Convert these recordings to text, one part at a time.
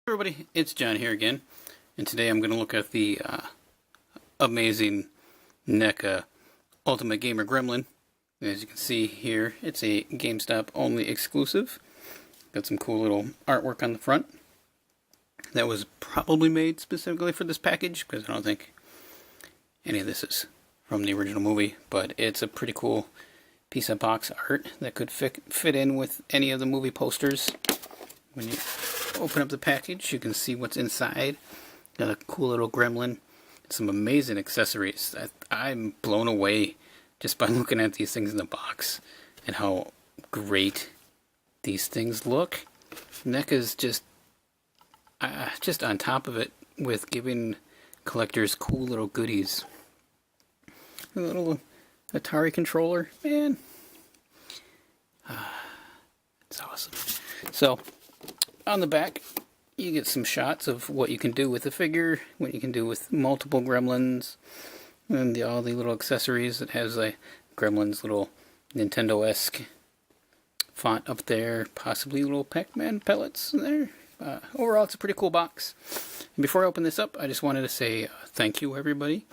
Everybody, it's John here again, and today I'm going to look at the amazing NECA Ultimate Gamer Gremlin. As you can see here, it's a GameStop only exclusive. Got some cool little artwork on the front. That was probably made specifically for this package, because I don't think any of this is from the original movie, but it's a pretty cool piece of box art that could fit in with any of the movie posters. When you open up the package, you can see what's inside. Got a cool little gremlin. Some amazing accessories. I'm blown away just by looking at these things in the box and how great these things look. NECA's just on top of it with giving collectors cool little goodies. A little Atari controller, man. It's awesome. So, on the back, you get some shots of what you can do with the figure, what you can do with multiple gremlins, and all the little accessories. It has a Gremlin's little Nintendo-esque font up there, possibly little Pac-Man pellets in there. Overall, it's a pretty cool box. And before I open this up, I just wanted to say thank you, everybody.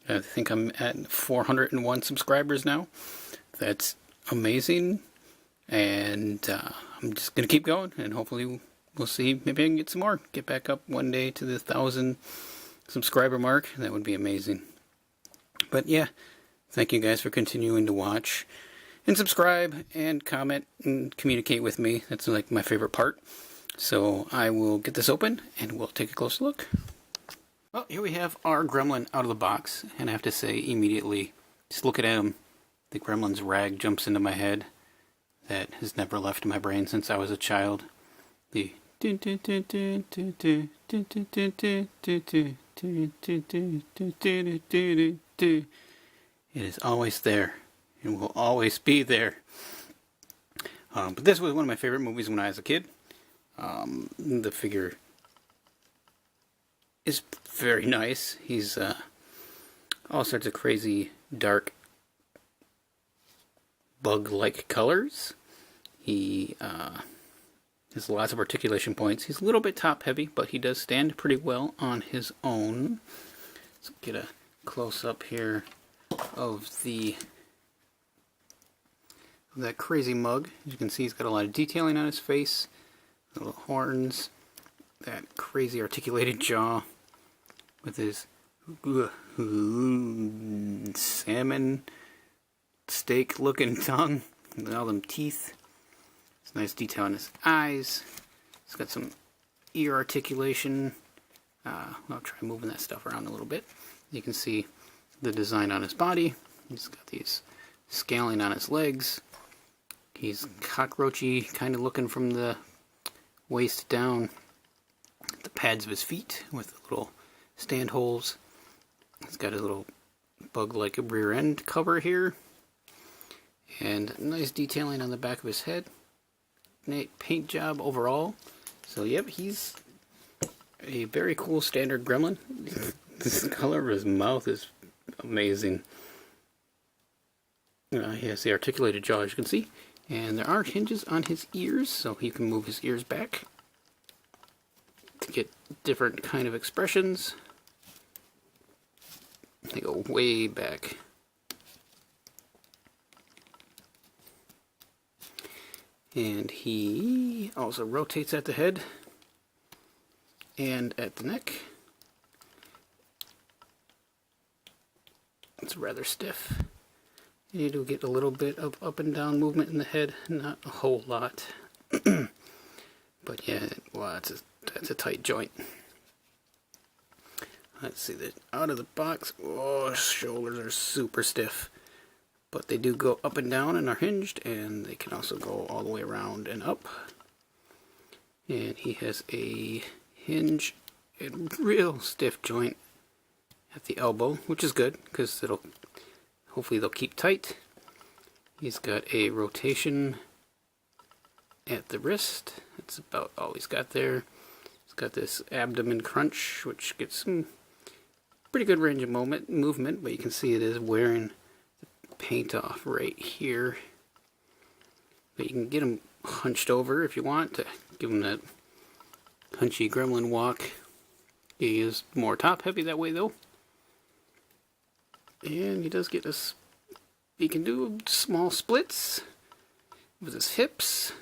I think I'm at 401 subscribers now. That's amazing. And I'm just going to keep going, and hopefully we'll see. Maybe I can get some more. Get back up one day to the 1,000 subscriber mark. That would be amazing. But yeah, thank you guys for continuing to watch and subscribe and comment and communicate with me. That's like my favorite part. So I will get this open and we'll take a closer look. Well, here we have our gremlin out of the box, and I have to say immediately, just look at him. The gremlin's rag jumps into my head. That has never left my brain since I was a child. The it is always there and will always be there. But this was one of my favorite movies when I was a kid. The figure is very nice. He's all sorts of crazy dark bug-like colors. He has lots of articulation points. He's a little bit top-heavy, but he does stand pretty well on his own. Let's get a close-up here of that crazy mug. As you can see, he's got a lot of detailing on his face, little horns, that crazy articulated jaw with his salmon steak looking tongue and all them teeth. It's nice detail on his eyes. He's got some ear articulation. I'll try moving that stuff around a little bit. You can see the design on his body. He's got these scaling on his legs. He's cockroachy, kind of looking from the waist down. The pads of his feet with little stand holes. He's got a little bug-like rear end cover here. And nice detailing on the back of his head. Neat paint job overall. So yep, he's a very cool standard gremlin. The color of his mouth is amazing. He has the articulated jaw, as you can see. And there are hinges on his ears, so you can move his ears back to get different kind of expressions. They go way back. And he also rotates at the head and at the neck. It's rather stiff. You do get a little bit of up and down movement in the head, not a whole lot. But yeah, wow, that's a tight joint. Let's see that out of the box. Oh, shoulders are super stiff. But they do go up and down and are hinged, and they can also go all the way around and up. And he has a hinge and real stiff joint at the elbow, which is good because hopefully they'll keep tight. He's got a rotation at the wrist. That's about all he's got there. He's got this abdomen crunch, which gets some pretty good range of movement, but you can see it is wearing paint off right here. But you can get him hunched over if you want to give him that Hunchy gremlin walk. He is more top heavy that way though. And he does get this, he can do small splits with his hips.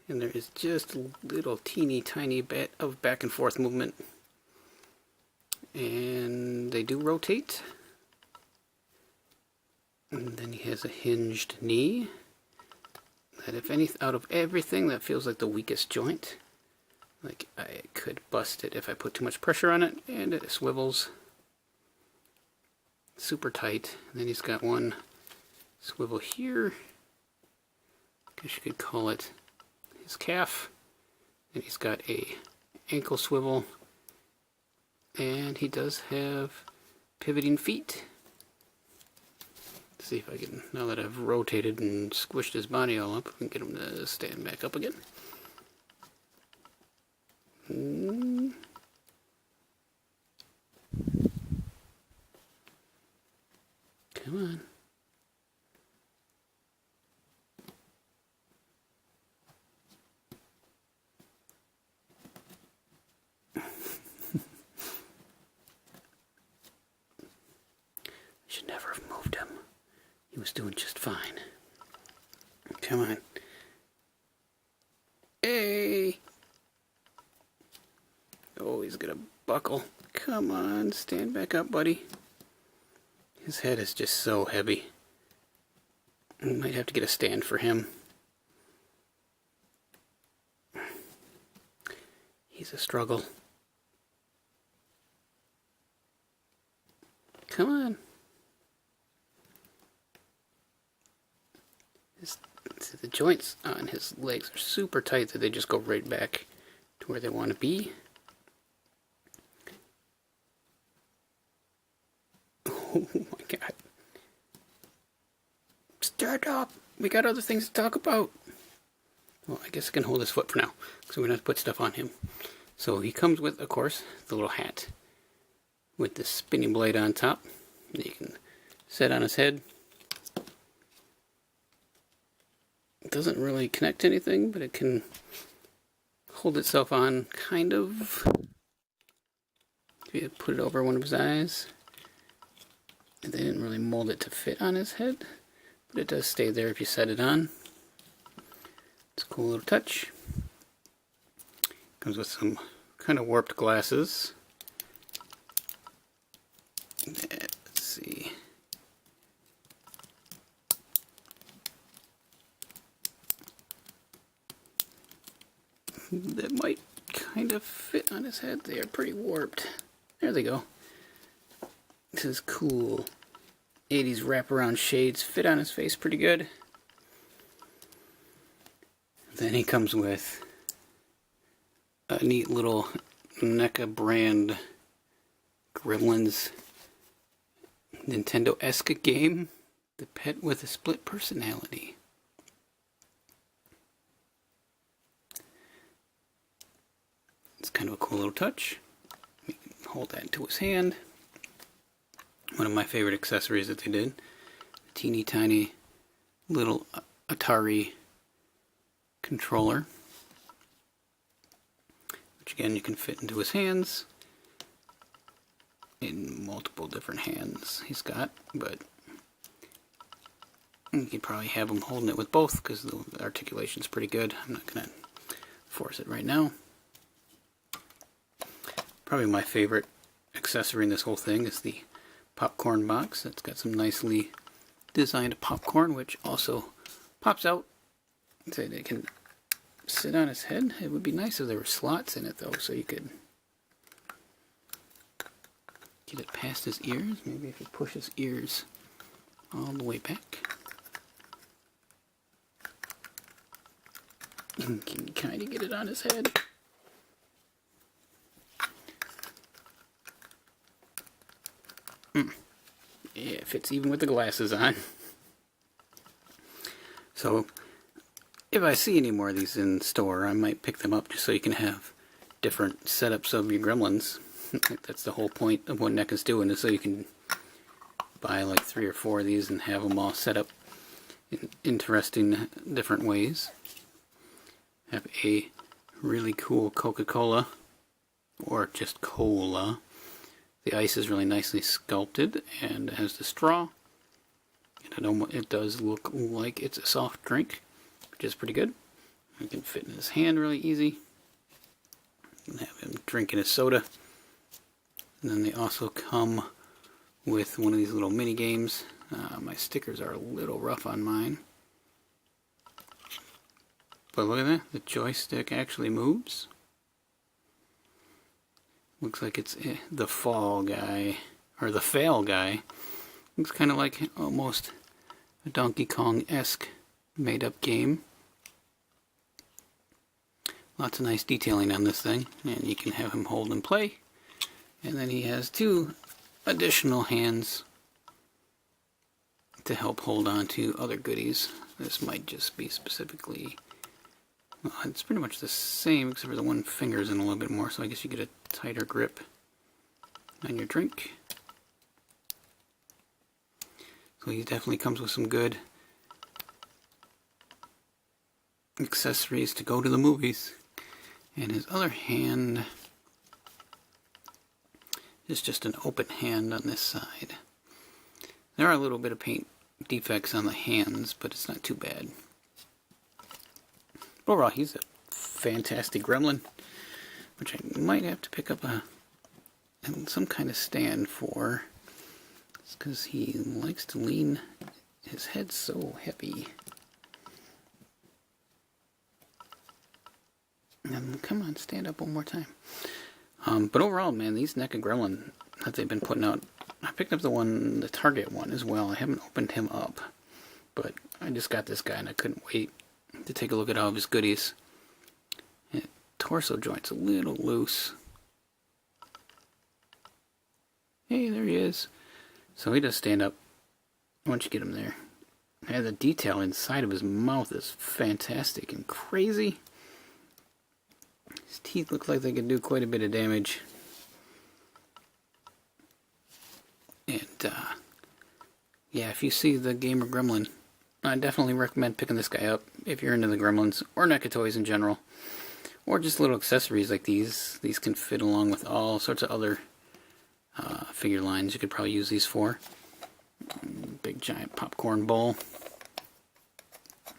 And there is just a little teeny tiny bit of back and forth movement. And they do rotate. And then he has a hinged knee. That if any, out of everything, that feels like the weakest joint. Like I could bust it if I put too much pressure on it, and it swivels super tight. And then he's got one swivel here. I guess you could call it his calf. And he's got a ankle swivel. And he does have pivoting feet. Let's see if I can, now that I've rotated and squished his body all up, I can get him to stand back up again. Come on. Should never have moved him. He was doing just fine. Come on. Hey! Oh, he's gonna buckle. Come on, stand back up, buddy. His head is just so heavy. We might have to get a stand for him. He's a struggle. Come on. The joints on his legs are super tight that they just go right back to where they want to be. Oh my god. Start up! We got other things to talk about. Well, I guess I can hold his foot for now, because we're going to have to put stuff on him. So he comes with, of course, the little hat with the spinning blade on top that you can set on his head. It doesn't really connect to anything, but it can hold itself on, kind of. If you put it over one of his eyes. And they didn't really mold it to fit on his head, but it does stay there if you set it on. It's a cool little touch. Comes with some kind of warped glasses. Let's see. That might kind of fit on his head. They are pretty warped. There they go. This is cool. 80s wraparound shades fit on his face pretty good. Then he comes with a neat little NECA brand Gremlins Nintendo-esque game, The Pet with a Split Personality. It's kind of a cool little touch. We can hold that into his hand. One of my favorite accessories that they did. A teeny tiny little Atari controller. Which again you can fit into his hands. In multiple different hands he's got. But you could probably have him holding it with both because the articulation's pretty good. I'm not going to force it right now. Probably my favorite accessory in this whole thing is the popcorn box. It's got some nicely designed popcorn, which also pops out. So it can sit on his head. It would be nice if there were slots in it, though, so you could get it past his ears. Maybe if you push his ears all the way back, you can kind of get it on his head. Yeah, it fits even with the glasses on. So, if I see any more of these in store, I might pick them up just so you can have different setups of your gremlins. That's the whole point of what NECA's doing, is so you can buy like 3 or 4 of these and have them all set up in interesting different ways. Have a really cool Coca-Cola, or just cola. The ice is really nicely sculpted, and it has the straw. And it does look like it's a soft drink, which is pretty good. It can fit in his hand really easy. You can have him drinking his soda. And then they also come with one of these little mini games. My stickers are a little rough on mine. But look at that, the joystick actually moves. Looks like it's the Fall Guy, or the Fail Guy. Looks kind of like almost a Donkey Kong-esque made-up game. Lots of nice detailing on this thing, and you can have him hold and play. And then he has 2 additional hands to help hold on to other goodies. This might just be specifically... Well, it's pretty much the same, except for the one finger's in a little bit more, so I guess you get a tighter grip on your drink. So he definitely comes with some good accessories to go to the movies. And his other hand is just an open hand on this side. There are a little bit of paint defects on the hands, but it's not too bad. Overall, he's a fantastic gremlin, which I might have to pick up some kind of stand for. It's because he likes to lean his head so heavy. And come on, stand up one more time. But overall, man, these NECA Gremlin that they've been putting out, I picked up the Target one as well. I haven't opened him up, but I just got this guy and I couldn't wait to take a look at all of his goodies. And torso joint's a little loose. Hey, there he is. So he does stand up once you get him there. And the detail inside of his mouth is fantastic and crazy. His teeth look like they can do quite a bit of damage. And, yeah, if you see the Gamer Gremlin, I definitely recommend picking this guy up if you're into the Gremlins, or NECA toys in general. Or just little accessories like these. These can fit along with all sorts of other figure lines you could probably use these for. Big giant popcorn bowl.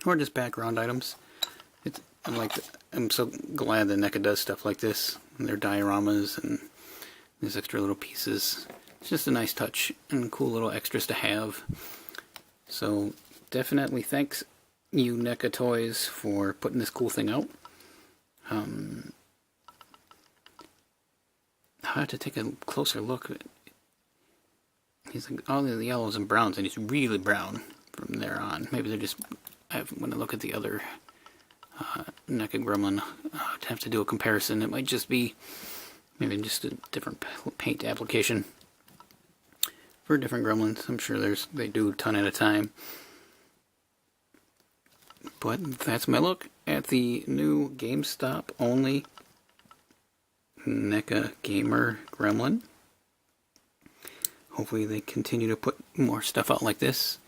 Or just background items. I'm so glad that NECA does stuff like this. Their dioramas and these extra little pieces. It's just a nice touch and cool little extras to have. So definitely thanks you NECA Toys for putting this cool thing out. I have to take a closer look. He's like all the yellows and browns, and he's really brown from there on. Maybe they're just... when I look at the other NECA Gremlin, to have to do a comparison, it might just be maybe just a different paint application for different Gremlins. I'm sure they do a ton at a time. But that's my look at the new GameStop only NECA Gamer Gremlin. Hopefully they continue to put more stuff out like this.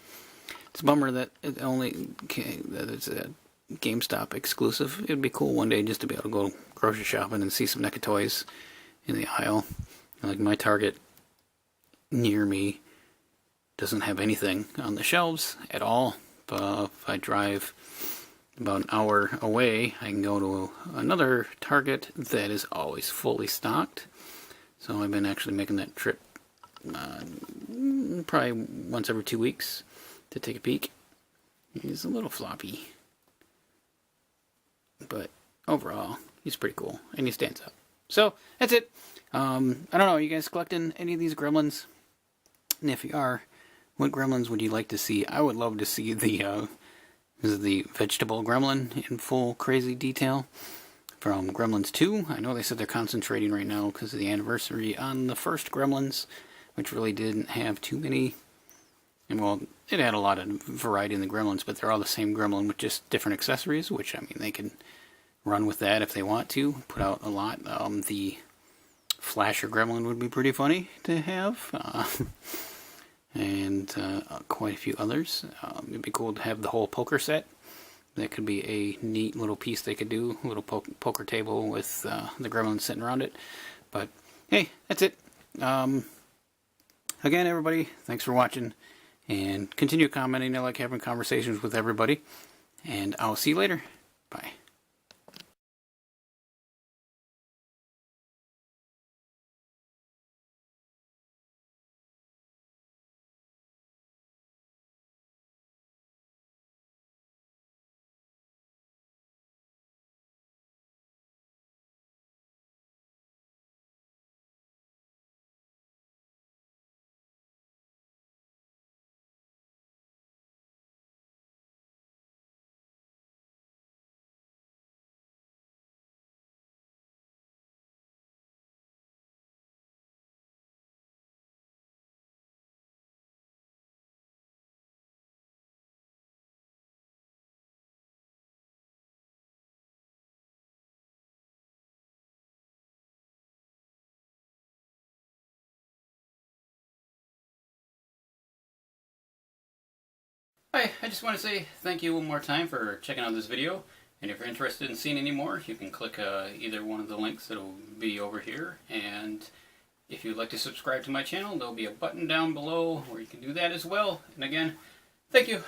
It's a bummer that it's a GameStop exclusive. It'd be cool one day just to be able to go grocery shopping and see some NECA toys in the aisle. Like my Target near me doesn't have anything on the shelves at all. But if I drive about an hour away, I can go to another Target that is always fully stocked. So I've been actually making that trip probably once every 2 weeks to take a peek. He's a little floppy, but overall he's pretty cool and he stands up. So that's it. I don't know, are you guys collecting any of these Gremlins? And if you are, what Gremlins would you like to see? I would love to see the vegetable Gremlin in full crazy detail from Gremlins 2. I know they said they're concentrating right now because of the anniversary on the first Gremlins, which really didn't have too many. And well, it had a lot of variety in the Gremlins, but they're all the same Gremlin with just different accessories, which, I mean, they can run with that if they want to. Put out a lot. The Flasher Gremlin would be pretty funny to have. And quite a few others. It'd be cool to have the whole poker set That could be a neat little piece they could do, a little poker table with the gremlins sitting around it. But hey, that's it. Again, everybody, thanks for watching, and continue commenting. I like having conversations with everybody, and I'll see you later. Bye. Hi, I just want to say thank you one more time for checking out this video, and if you're interested in seeing any more, you can click either one of the links that'll be over here, and if you'd like to subscribe to my channel, there'll be a button down below where you can do that as well. And again, thank you.